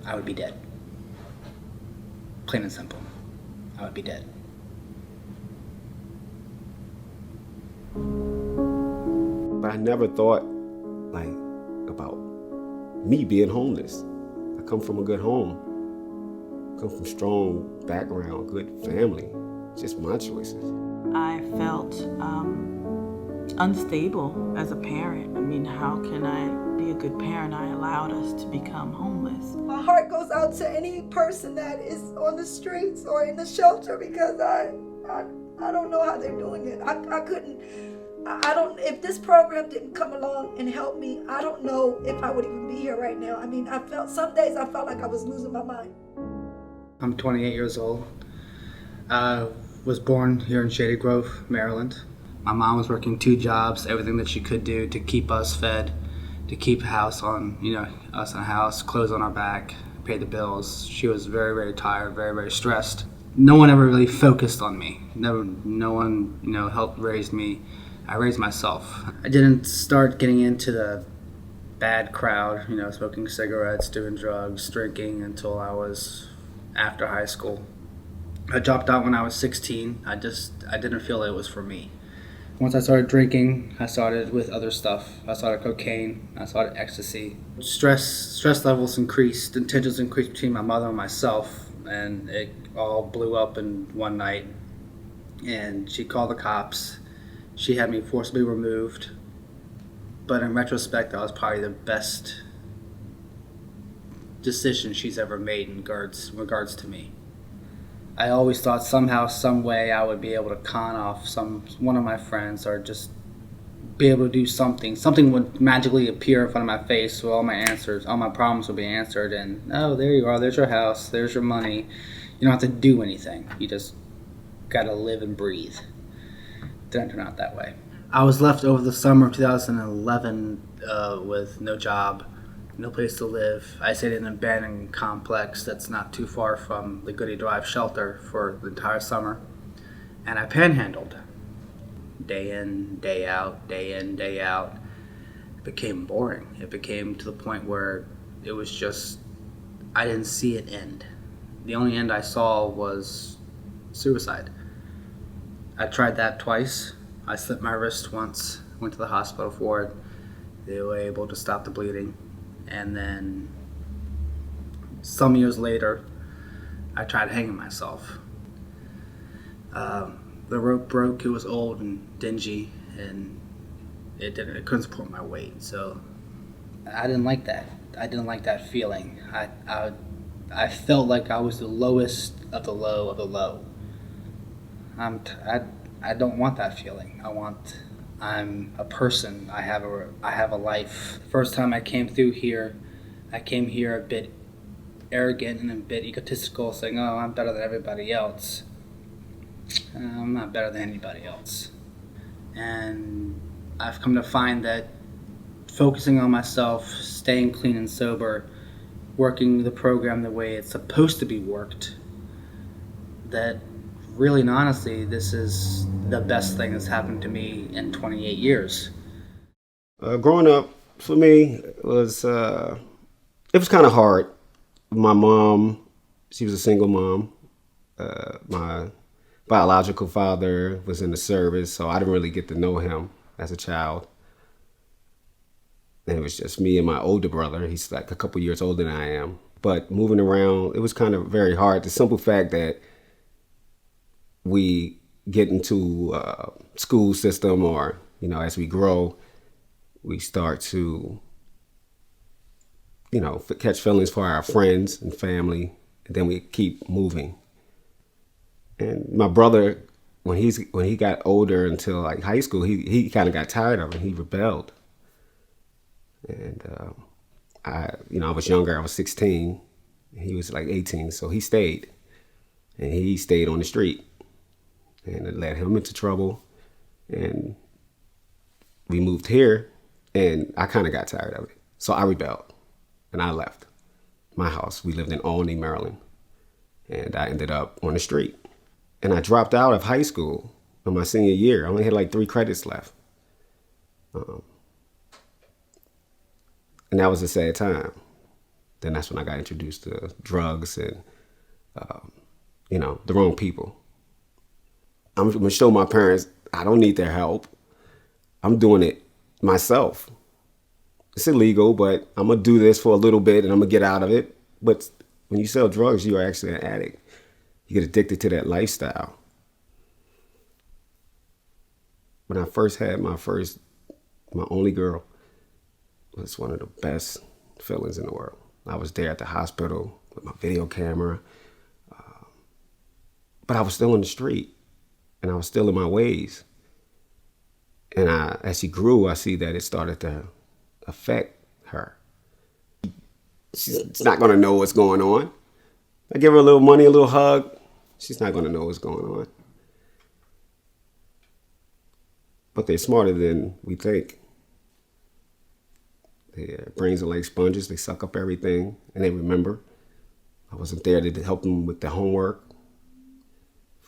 I would be dead. Plain and simple. I would be dead. But I never thought about me being homeless. I come from a good home. I come from strong background, good family. Just my choices. I felt unstable as a parent. I mean, how can I be a good parent? I allowed us to become homeless. My heart goes out to any person that is on the streets or in the shelter, because I don't know how they're doing it. If this program didn't come along and help me, I don't know if I would even be here right now. I mean, some days I felt like I was losing my mind. I'm 28 years old. I was born here in Shady Grove, Maryland. My mom was working 2 jobs, everything that she could do to keep us fed, to keep us in a house, clothes on our back, pay the bills. She was very, very tired, very, very stressed. No one ever really focused on me. No one, helped raise me. I raised myself. I didn't start getting into the bad crowd, smoking cigarettes, doing drugs, drinking until I was after high school. I dropped out when I was 16. I didn't feel it was for me. Once I started drinking, I started with other stuff. I started cocaine, I started ecstasy. Stress levels increased, and tensions increased between my mother and myself, and it all blew up in one night. And she called the cops. She had me forcibly removed. But in retrospect, that was probably the best decision she's ever made in regards to me. I always thought somehow, some way, I would be able to con off one of my friends, or just be able to do something. Something would magically appear in front of my face, so all my problems would be answered, and there you are, there's your house, there's your money. You don't have to do anything. You just gotta live and breathe. Didn't turn out that way. I was left over the summer of 2011 with no job, no place to live. I stayed in an abandoned complex that's not too far from the Goody Drive shelter for the entire summer. And I panhandled. Day in, day out, day in, day out. It became boring. It became to the point where it was just, I didn't see it end. The only end I saw was suicide. I tried that twice. I slit my wrist once, went to the hospital for it. They were able to stop the bleeding. And then some years later, I tried hanging myself. The rope broke. It was old and dingy, and it couldn't support my weight. So I didn't like that. I didn't like that feeling. I felt like I was the lowest of the low of the low. I don't want that feeling. I'm a person. I have a life. The first time I came through here, I came here a bit arrogant and a bit egotistical, saying, "Oh, I'm better than everybody else." I'm not better than anybody else. And I've come to find that focusing on myself, staying clean and sober, working the program the way it's supposed to be worked, that really and honestly, this is the best thing that's happened to me in 28 years. Growing up, for me, it was kind of hard. My mom, she was a single mom. My biological father was in the service, so I didn't really get to know him as a child. And it was just me and my older brother. He's like a couple years older than I am. But moving around, it was kind of very hard. The simple fact that we get into a school system, or, as we grow, we start to, catch feelings for our friends and family, and then we keep moving. And my brother, when he got older until like high school, he kind of got tired of it. He rebelled. And I was younger. I was 16. He was like 18, so he stayed. And he stayed on the street. And it led him into trouble. And we moved here, and I kind of got tired of it. So I rebelled, and I left my house. We lived in Albany, Maryland. And I ended up on the street. And I dropped out of high school in my senior year. I only had like 3 credits left. And that was a sad time. Then that's when I got introduced to drugs and, the wrong people. I'm going to show my parents I don't need their help. I'm doing it myself. It's illegal, but I'm going to do this for a little bit and I'm going to get out of it. But when you sell drugs, you are actually an addict. You get addicted to that lifestyle. When I first had my only girl, it was one of the best feelings in the world. I was there at the hospital with my video camera, but I was still on the street and I was still in my ways. And as she grew, I see that it started to affect her. She's not going to know what's going on. I give her a little money, a little hug. She's not going to know what's going on. But they're smarter than we think. Their brains are like sponges. They suck up everything and they remember. I wasn't there to help them with the homework.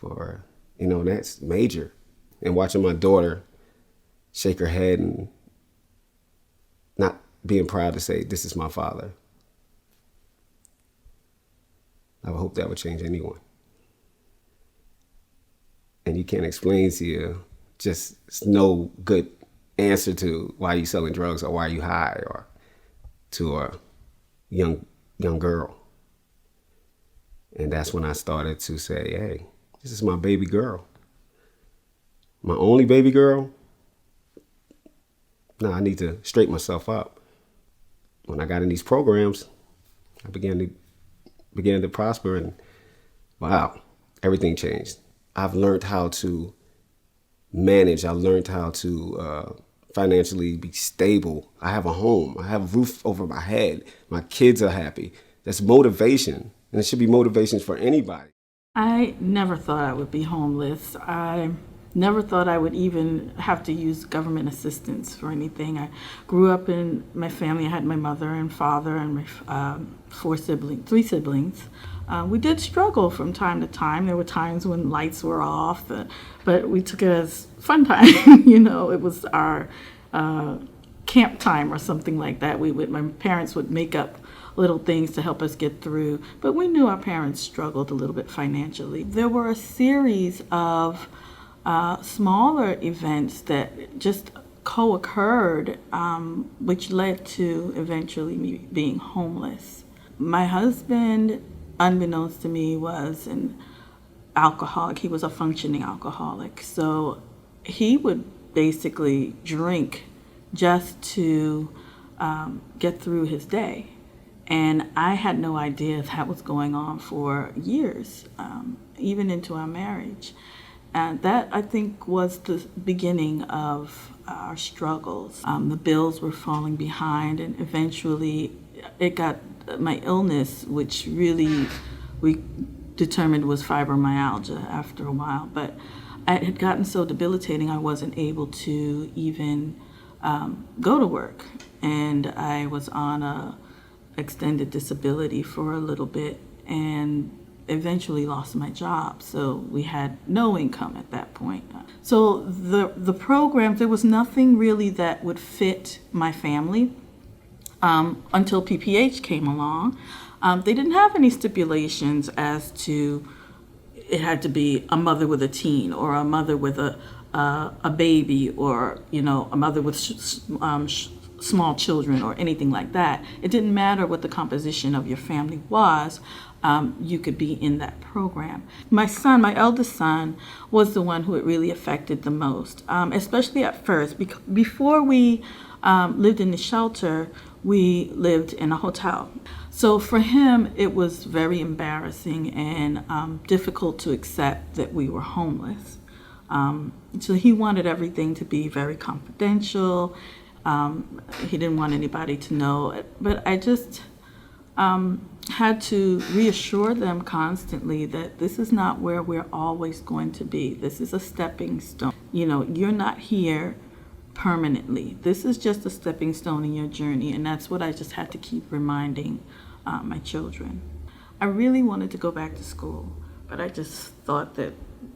That's major. And watching my daughter shake her head and not being proud to say, this is my father. I would hope that would change anyone. And you can't explain to you, just no good answer to why you selling drugs or why you high or to a young girl. And that's when I started to say, hey, this is my baby girl. My only baby girl. Now I need to straighten myself up. When I got in these programs, I began to prosper, and wow, everything changed. I've learned how to manage. I learned how to financially be stable. I have a home. I have a roof over my head. My kids are happy. That's motivation, and it should be motivation for anybody. I never thought I would be homeless. I never thought I would even have to use government assistance for anything. I grew up in my family. I had my mother and father and my three siblings. We did struggle from time to time. There were times when lights were off, but we took it as fun time. It was our camp time or something like that. My parents would make up little things to help us get through, but we knew our parents struggled a little bit financially. There were a series of smaller events that just co-occurred, which led to eventually me being homeless. My husband, unbeknownst to me, was an alcoholic. He was a functioning alcoholic. So he would basically drink just to get through his day. And I had no idea that was going on for years, even into our marriage. And that, I think, was the beginning of our struggles. The bills were falling behind, and eventually it got my illness, which really we determined was fibromyalgia after a while. But it had gotten so debilitating I wasn't able to even go to work. And I was on a extended disability for a little bit and eventually lost my job. So we had no income at that point. So the programs, there was nothing really that would fit my family until PPH came along. They didn't have any stipulations as to it had to be a mother with a teen or a mother with a baby or a mother with small children or anything like that. It didn't matter what the composition of your family was. You could be in that program. My son, my eldest son, was the one who it really affected the most, especially at first. Before we lived in the shelter, we lived in a hotel. So for him, it was very embarrassing and difficult to accept that we were homeless. So he wanted everything to be very confidential. He didn't want anybody to know. But I just had to reassure them constantly that this is not where we're always going to be. This is a stepping stone. You're not here permanently. This is just a stepping stone in your journey, and that's what I just had to keep reminding my children. I really wanted to go back to school, but I just thought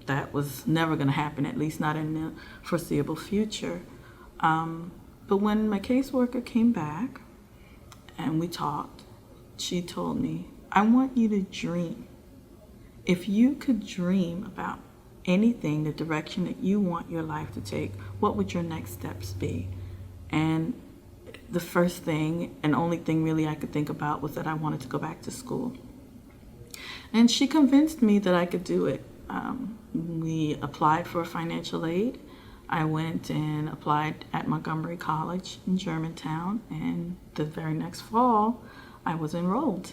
that was never going to happen, at least not in the foreseeable future. But when my caseworker came back and we talked, she told me, I want you to dream. If you could dream about anything, the direction that you want your life to take, what would your next steps be? And the first thing and only thing really I could think about was that I wanted to go back to school. And she convinced me that I could do it. We applied for financial aid. I went and applied at Montgomery College in Germantown, and the very next fall, I was enrolled.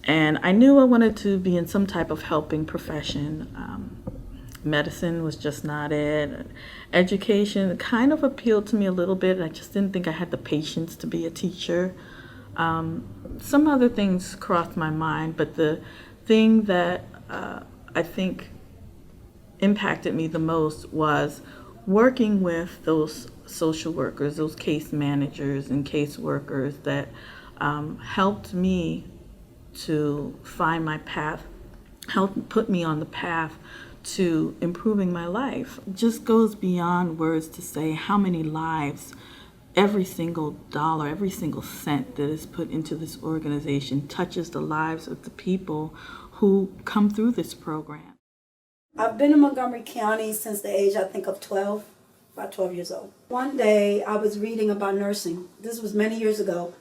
And I knew I wanted to be in some type of helping profession. Medicine was just not it. Education kind of appealed to me a little bit. I just didn't think I had the patience to be a teacher. Some other things crossed my mind, but the thing that I think impacted me the most was working with those social workers, those case managers and case workers that helped me to find my path, helped put me on the path to improving my life. It just goes beyond words to say how many lives, every single dollar, every single cent that is put into this organization touches the lives of the people who come through this program. I've been in Montgomery County since the age, I think, of 12, about 12 years old. One day I was reading about nursing. This was many years ago.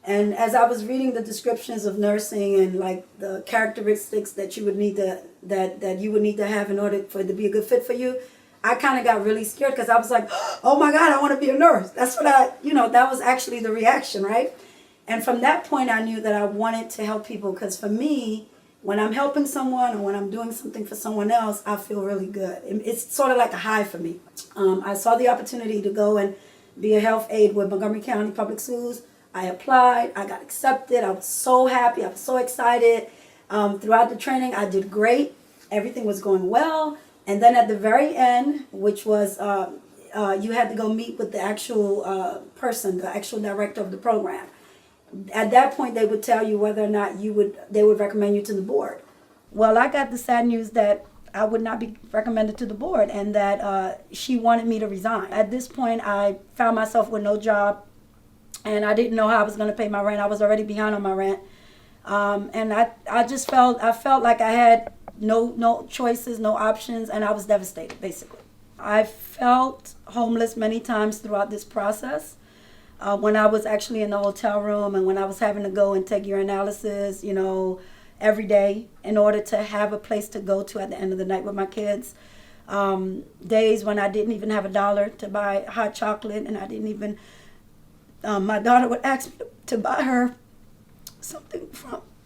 And as I was reading the descriptions of nursing and like the characteristics that you would need to that you would need to have in order for it to be a good fit for you, I kind of got really scared because I was like, oh my God, I want to be a nurse. That's what that was actually the reaction, right? And from that point, I knew that I wanted to help people because for me, when I'm helping someone or when I'm doing something for someone else, I feel really good. It's sort of like a high for me. I saw the opportunity to go and be a health aide with Montgomery County Public Schools. I applied, I got accepted, I was so happy, I was so excited. Throughout the training, I did great, everything was going well. And then at the very end, which was, you had to go meet with the actual person, the actual director of the program. At that point, they would tell you whether or not they would recommend you to the board. Well, I got the sad news that I would not be recommended to the board and that she wanted me to resign. At this point, I found myself with no job. And I didn't know how I was going to pay my rent. I was already behind on my rent. And I felt like I had no choices, no options, and I was devastated, basically. I felt homeless many times throughout this process. When I was actually in the hotel room and when I was having to go and take urinalysis, every day in order to have a place to go to at the end of the night with my kids. Days when I didn't even have $1 to buy hot chocolate and I didn't even... my daughter would ask me to buy her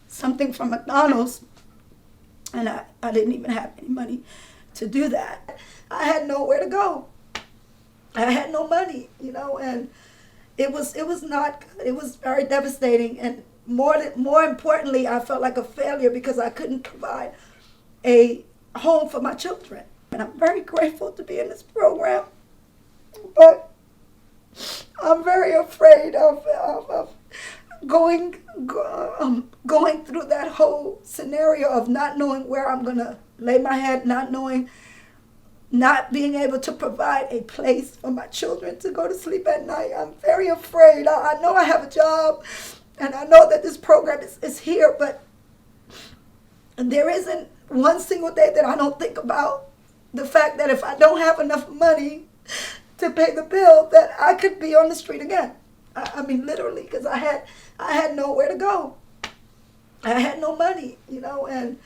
something from McDonald's, and I didn't even have any money to do that. I had nowhere to go. I had no money, and it was not good. It was very devastating, and more importantly, I felt like a failure because I couldn't provide a home for my children. And I'm very grateful to be in this program, but I'm very afraid of going through that whole scenario of not knowing where I'm going to lay my head, not being able to provide a place for my children to go to sleep at night. I'm very afraid. I know I have a job, and I know that this program is here, but there isn't one single day that I don't think about the fact that if I don't have enough money to pay the bill, that I could be on the street again. I mean, literally, because I had nowhere to go. I had no money, and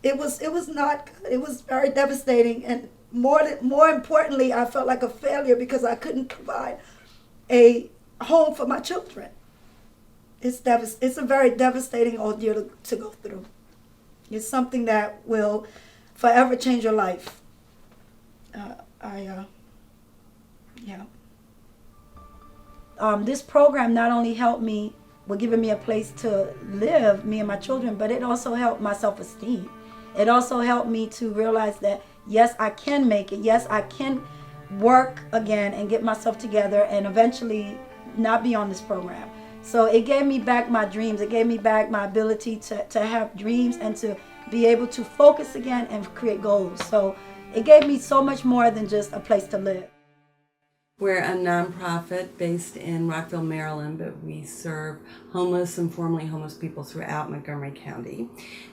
it was not good. It was very devastating, and more importantly, I felt like a failure because I couldn't provide a home for my children. It's a very devastating ordeal to go through. It's something that will forever change your life. This program not only helped me with giving me a place to live, me and my children, but it also helped my self-esteem. It also helped me to realize that, yes, I can make it. Yes, I can work again and get myself together and eventually not be on this program. So it gave me back my dreams. It gave me back my ability to have dreams and to be able to focus again and create goals. So it gave me so much more than just a place to live. We're a nonprofit based in Rockville, Maryland, but we serve homeless and formerly homeless people throughout Montgomery County.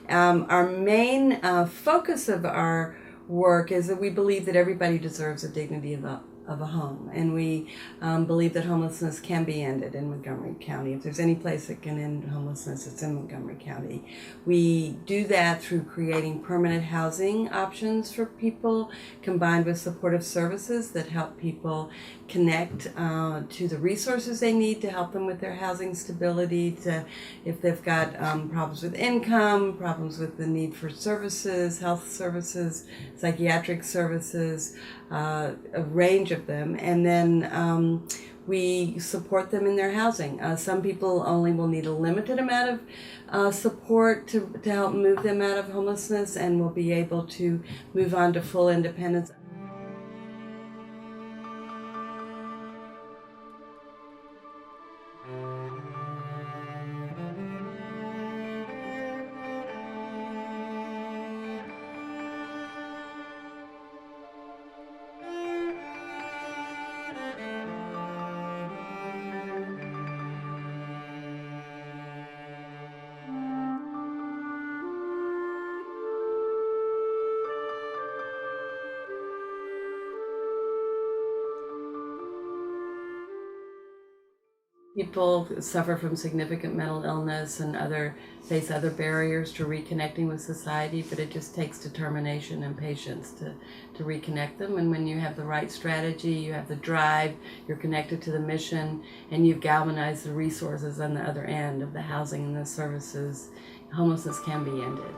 Our main focus of our work is that we believe that everybody deserves the dignity of a home, and we believe that homelessness can be ended in Montgomery County. If there's any place that can end homelessness, it's in Montgomery County. We do that through creating permanent housing options for people, combined with supportive services that help people connect to the resources they need to help them with their housing stability, to if they've got problems with income, problems with the need for services, health services, psychiatric services, a range of them. And then we support them in their housing. Some people only will need a limited amount of support to help move them out of homelessness and will be able to move on to full independence. People suffer from significant mental illness and face other barriers to reconnecting with society, but it just takes determination and patience to reconnect them. And when you have the right strategy, you have the drive, you're connected to the mission, and you've galvanized the resources on the other end of the housing and the services, homelessness can be ended.